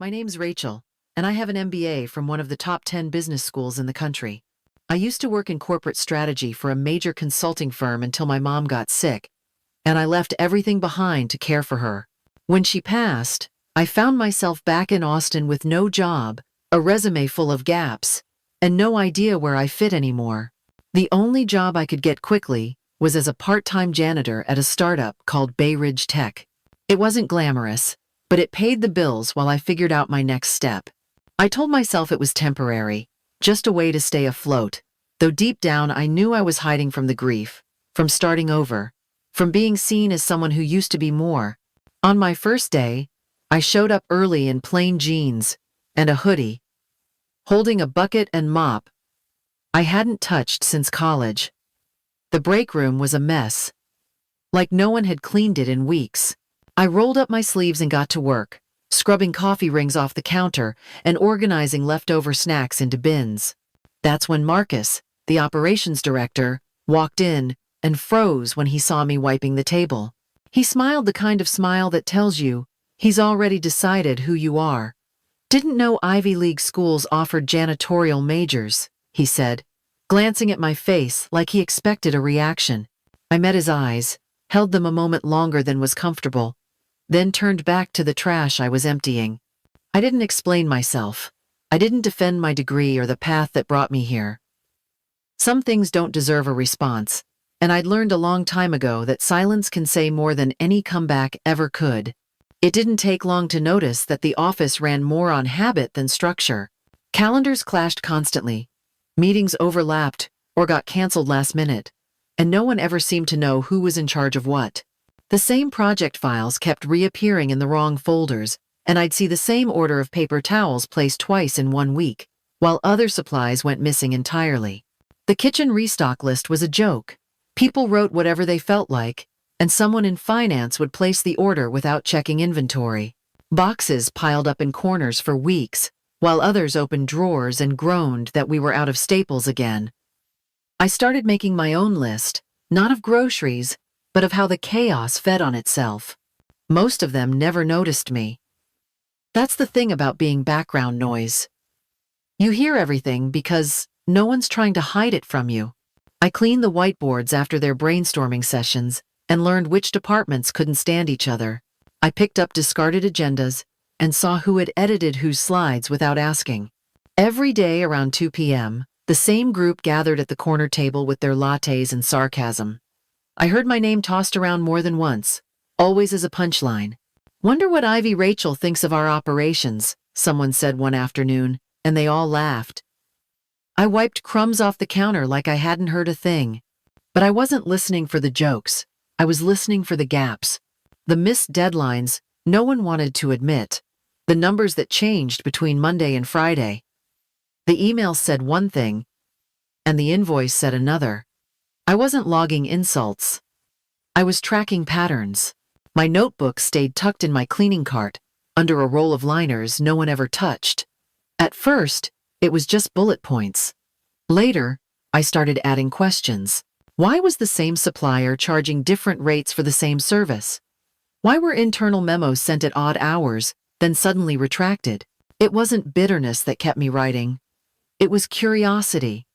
My name's Rachel, and I have an MBA from one of the top 10 business schools in the country. I used to work in corporate strategy for a major consulting firm until my mom got sick, and I left everything behind to care for her. When she passed, I found myself back in Austin with no job, a resume full of gaps, and no idea where I fit anymore. The only job I could get quickly was as a part-time janitor at a startup called Bay Ridge Tech. It wasn't glamorous, but it paid the bills while I figured out my next step. I told myself it was temporary, just a way to stay afloat, though deep down I knew I was hiding from the grief, from starting over, from being seen as someone who used to be more. On my first day, I showed up early in plain jeans and a hoodie, holding a bucket and mop I hadn't touched since college. The break room was a mess, like no one had cleaned it in weeks. I rolled up my sleeves and got to work, scrubbing coffee rings off the counter and organizing leftover snacks into bins. That's when Marcus, the operations director, walked in and froze when he saw me wiping the table. He smiled the kind of smile that tells you he's already decided who you are. "Didn't know Ivy League schools offered janitorial majors," he said, glancing at my face like he expected a reaction. I met his eyes, held them a moment longer than was comfortable, then turned back to the trash I was emptying. I didn't explain myself. I didn't defend my degree or the path that brought me here. Some things don't deserve a response, and I'd learned a long time ago that silence can say more than any comeback ever could. It didn't take long to notice that the office ran more on habit than structure. Calendars clashed constantly, meetings overlapped or got canceled last minute, and no one ever seemed to know who was in charge of what. The same project files kept reappearing in the wrong folders, and I'd see the same order of paper towels placed twice in 1 week, while other supplies went missing entirely. The kitchen restock list was a joke. People wrote whatever they felt like, and someone in finance would place the order without checking inventory. Boxes piled up in corners for weeks, while others opened drawers and groaned that we were out of staples again. I started making my own list, not of groceries, but of how the chaos fed on itself. Most of them never noticed me. That's the thing about being background noise. You hear everything because no one's trying to hide it from you. I cleaned the whiteboards after their brainstorming sessions and learned which departments couldn't stand each other. I picked up discarded agendas and saw who had edited whose slides without asking. Every day around 2 p.m., the same group gathered at the corner table with their lattes and sarcasm. I heard my name tossed around more than once, always as a punchline. "Wonder what Ivy Rachel thinks of our operations," someone said one afternoon, and they all laughed. I wiped crumbs off the counter like I hadn't heard a thing. But I wasn't listening for the jokes. I was listening for the gaps. The missed deadlines no one wanted to admit. The numbers that changed between Monday and Friday. The email said one thing, and the invoice said another. I wasn't logging insults. I was tracking patterns. My notebook stayed tucked in my cleaning cart, under a roll of liners no one ever touched. At first, it was just bullet points. Later, I started adding questions. Why was the same supplier charging different rates for the same service? Why were internal memos sent at odd hours, then suddenly retracted? It wasn't bitterness that kept me writing. It was curiosity,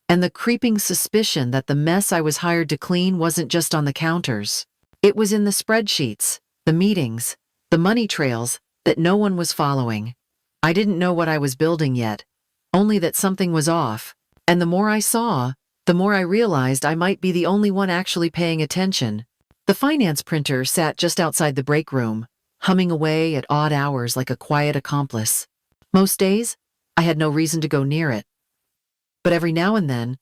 and the creeping suspicion that the mess I was hired to clean wasn't just on the counters. It was in the spreadsheets, the meetings, the money trails that no one was following. I didn't know what I was building yet, only that something was off, and the more I saw, the more I realized I might be the only one actually paying attention. The finance printer sat just outside the break room, humming away at odd hours like a quiet accomplice. Most days, I had no reason to go near it. But every now and then,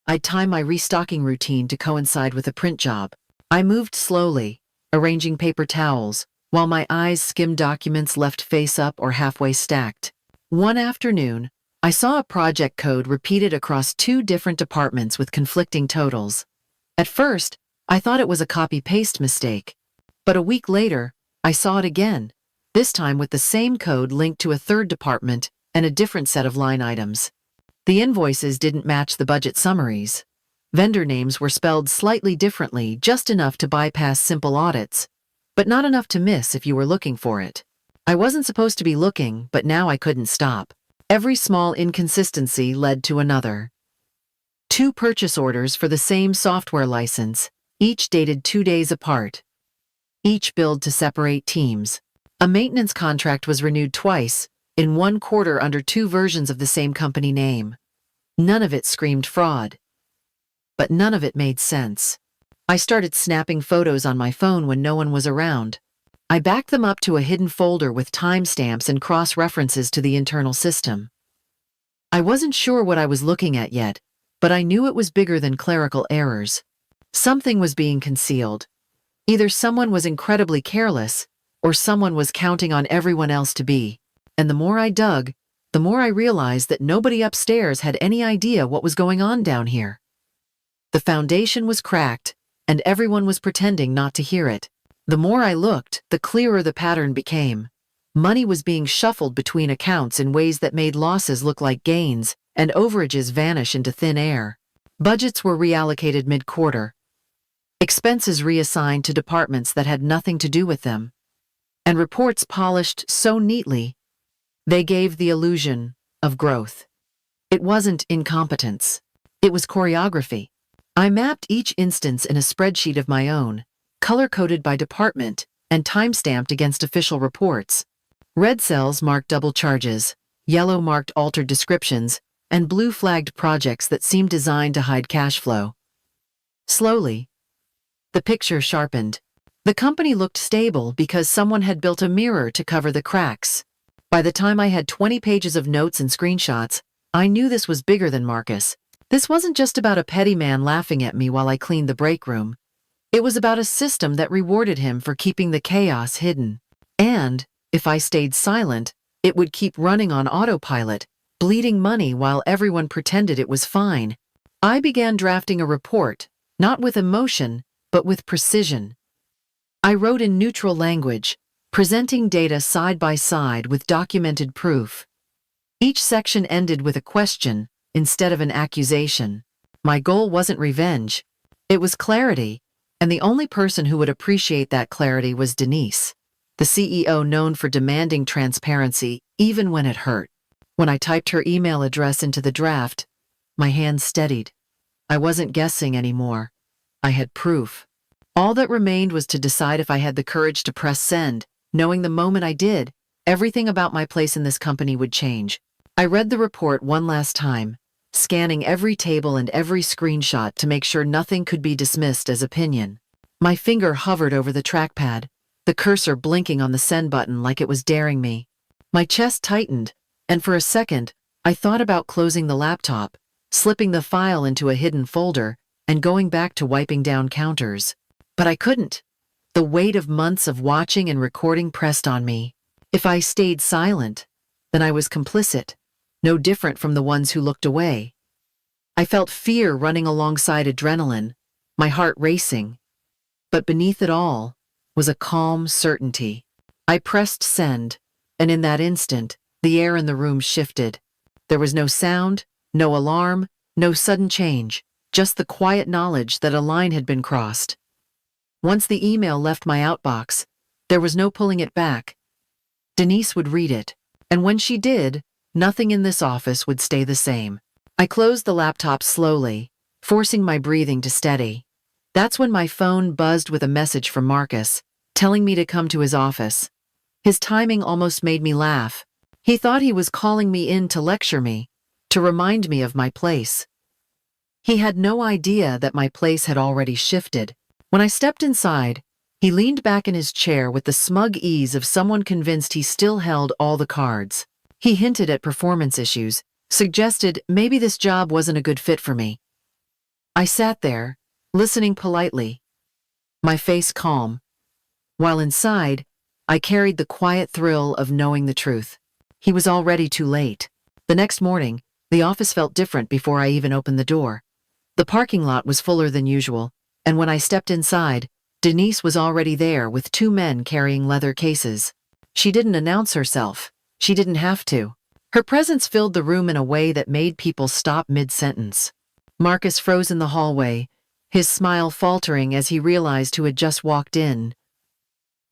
I'd time my restocking routine to coincide with a print job. I moved slowly, arranging paper towels, while my eyes skimmed documents left face up or halfway stacked. One afternoon, I saw a project code repeated across 2 different departments with conflicting totals. At first, I thought it was a copy-paste mistake. But a week later, I saw it again, this time with the same code linked to a 3rd department and a different set of line items. The invoices didn't match the budget summaries. Vendor names were spelled slightly differently, just enough to bypass simple audits, but not enough to miss if you were looking for it. I wasn't supposed to be looking, but now I couldn't stop. Every small inconsistency led to another. 2 purchase orders for the same software license, each dated 2 days apart. Each billed to separate teams. A maintenance contract was renewed twice, in 1 quarter under 2 versions of the same company name. None of it screamed fraud. But none of it made sense. I started snapping photos on my phone when no one was around. I backed them up to a hidden folder with timestamps and cross-references to the internal system. I wasn't sure what I was looking at yet, but I knew it was bigger than clerical errors. Something was being concealed. Either someone was incredibly careless, or someone was counting on everyone else to be. And the more I dug, the more I realized that nobody upstairs had any idea what was going on down here. The foundation was cracked, and everyone was pretending not to hear it. The more I looked, the clearer the pattern became. Money was being shuffled between accounts in ways that made losses look like gains, and overages vanish into thin air. Budgets were reallocated mid-quarter. Expenses reassigned to departments that had nothing to do with them. And reports polished so neatly, they gave the illusion of growth. It wasn't incompetence. It was choreography. I mapped each instance in a spreadsheet of my own, color-coded by department and time-stamped against official reports. Red cells marked double charges, yellow marked altered descriptions, and blue flagged projects that seemed designed to hide cash flow. Slowly, the picture sharpened. The company looked stable because someone had built a mirror to cover the cracks. By the time I had 20 pages of notes and screenshots, I knew this was bigger than Marcus. This wasn't just about a petty man laughing at me while I cleaned the break room. It was about a system that rewarded him for keeping the chaos hidden. And, if I stayed silent, it would keep running on autopilot, bleeding money while everyone pretended it was fine. I began drafting a report, not with emotion, but with precision. I wrote in neutral language, presenting data side by side with documented proof. Each section ended with a question instead of an accusation. My goal wasn't revenge. It was clarity, and the only person who would appreciate that clarity was Denise, the CEO known for demanding transparency even when it hurt. When I typed her email address into the draft, my hand steadied. I wasn't guessing anymore. I had proof. All that remained was to decide if I had the courage to press send, knowing the moment I did, everything about my place in this company would change. I read the report one last time, scanning every table and every screenshot to make sure nothing could be dismissed as opinion. My finger hovered over the trackpad, the cursor blinking on the send button like it was daring me. My chest tightened, and for a second, I thought about closing the laptop, slipping the file into a hidden folder, and going back to wiping down counters. But I couldn't. The weight of months of watching and recording pressed on me. If I stayed silent, then I was complicit, no different from the ones who looked away. I felt fear running alongside adrenaline, my heart racing. But beneath it all was a calm certainty. I pressed send, and in that instant, the air in the room shifted. There was no sound, no alarm, no sudden change, just the quiet knowledge that a line had been crossed. Once the email left my outbox, there was no pulling it back. Denise would read it, and when she did, nothing in this office would stay the same. I closed the laptop slowly, forcing my breathing to steady. That's when my phone buzzed with a message from Marcus, telling me to come to his office. His timing almost made me laugh. He thought he was calling me in to lecture me, to remind me of my place. He had no idea that my place had already shifted. When I stepped inside, he leaned back in his chair with the smug ease of someone convinced he still held all the cards. He hinted at performance issues, suggested maybe this job wasn't a good fit for me. I sat there, listening politely, my face calm, while inside, I carried the quiet thrill of knowing the truth. He was already too late. The next morning, the office felt different before I even opened the door. The parking lot was fuller than usual, and when I stepped inside, Denise was already there with 2 men carrying leather cases. She didn't announce herself. She didn't have to. Her presence filled the room in a way that made people stop mid-sentence. Marcus froze in the hallway, his smile faltering as he realized who had just walked in.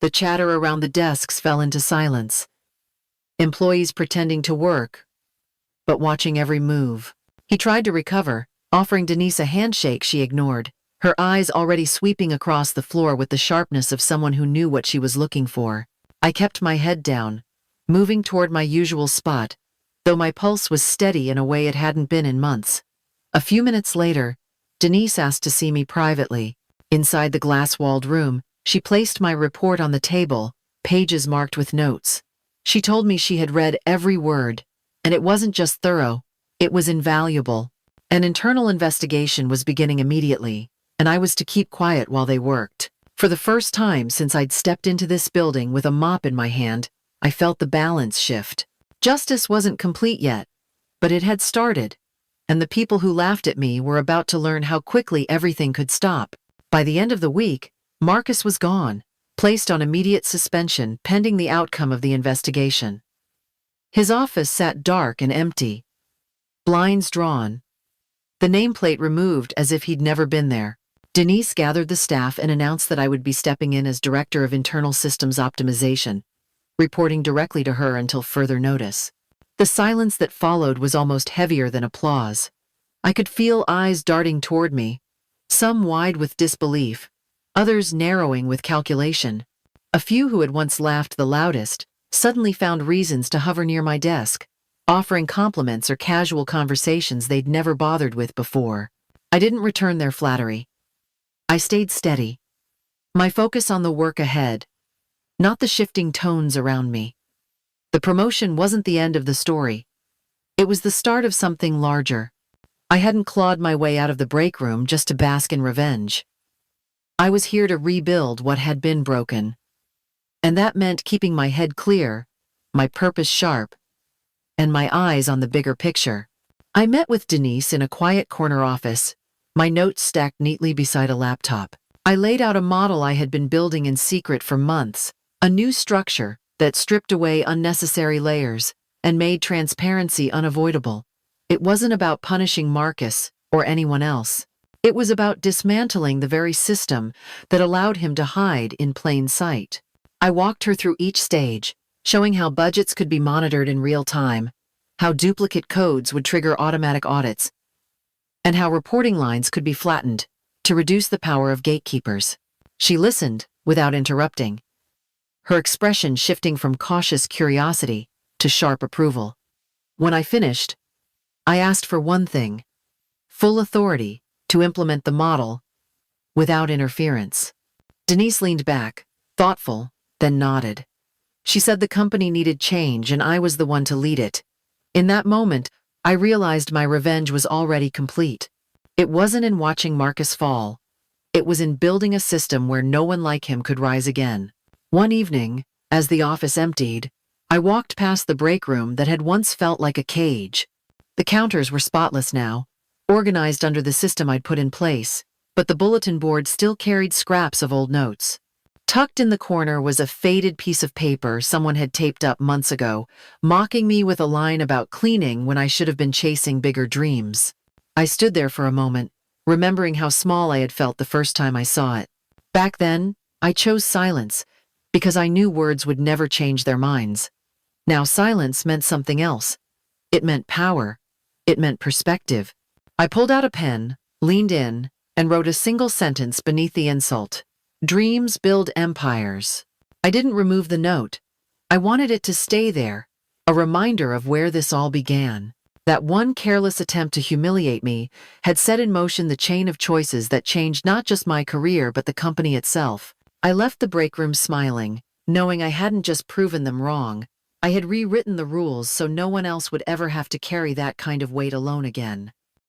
The chatter around the desks fell into silence. Employees pretending to work, but watching every move. He tried to recover, offering Denise a handshake she ignored, her eyes already sweeping across the floor with the sharpness of someone who knew what she was looking for. I kept my head down, moving toward my usual spot, though my pulse was steady in a way it hadn't been in months. A few minutes later, Denise asked to see me privately. Inside the glass-walled room, she placed my report on the table, pages marked with notes. She told me she had read every word, and it wasn't just thorough, it was invaluable. An internal investigation was beginning immediately, and I was to keep quiet while they worked. For the first time since I'd stepped into this building with a mop in my hand, I felt the balance shift. Justice wasn't complete yet, but it had started, and the people who laughed at me were about to learn how quickly everything could stop. By the end of the week, Marcus was gone, placed on immediate suspension pending the outcome of the investigation. His office sat dark and empty, blinds drawn, the nameplate removed as if he'd never been there. Denise gathered the staff and announced that I would be stepping in as Director of Internal Systems Optimization, reporting directly to her until further notice. The silence that followed was almost heavier than applause. I could feel eyes darting toward me, some wide with disbelief, others narrowing with calculation. A few who had once laughed the loudest suddenly found reasons to hover near my desk, offering compliments or casual conversations they'd never bothered with before. I didn't return their flattery. I stayed steady, my focus on the work ahead, not the shifting tones around me. The promotion wasn't the end of the story. It was the start of something larger. I hadn't clawed my way out of the break room just to bask in revenge. I was here to rebuild what had been broken. And that meant keeping my head clear, my purpose sharp, and my eyes on the bigger picture. I met with Denise in a quiet corner office, my notes stacked neatly beside a laptop. I laid out a model I had been building in secret for months, a new structure that stripped away unnecessary layers and made transparency unavoidable. It wasn't about punishing Marcus or anyone else. It was about dismantling the very system that allowed him to hide in plain sight. I walked her through each stage, showing how budgets could be monitored in real time, how duplicate codes would trigger automatic audits, and how reporting lines could be flattened to reduce the power of gatekeepers. She listened without interrupting, her expression shifting from cautious curiosity to sharp approval. When I finished, I asked for one thing: full authority to implement the model without interference. Denise leaned back, thoughtful, then nodded. She said the company needed change and I was the one to lead it. In that moment, I realized my revenge was already complete. It wasn't in watching Marcus fall. It was in building a system where no one like him could rise again. One evening, as the office emptied, I walked past the break room that had once felt like a cage. The counters were spotless now, organized under the system I'd put in place, but the bulletin board still carried scraps of old notes. Tucked in the corner was a faded piece of paper someone had taped up months ago, mocking me with a line about cleaning when I should have been chasing bigger dreams. I stood there for a moment, remembering how small I had felt the first time I saw it. Back then, I chose silence, because I knew words would never change their minds. Now silence meant something else. It meant power. It meant perspective. I pulled out a pen, leaned in, and wrote a single sentence beneath the insult. Dreams build empires. I didn't remove the note. I wanted it to stay there, a reminder of where this all began. That one careless attempt to humiliate me had set in motion the chain of choices that changed not just my career but the company itself. I left the break room smiling, knowing I hadn't just proven them wrong. I had rewritten the rules so no one else would ever have to carry that kind of weight alone again.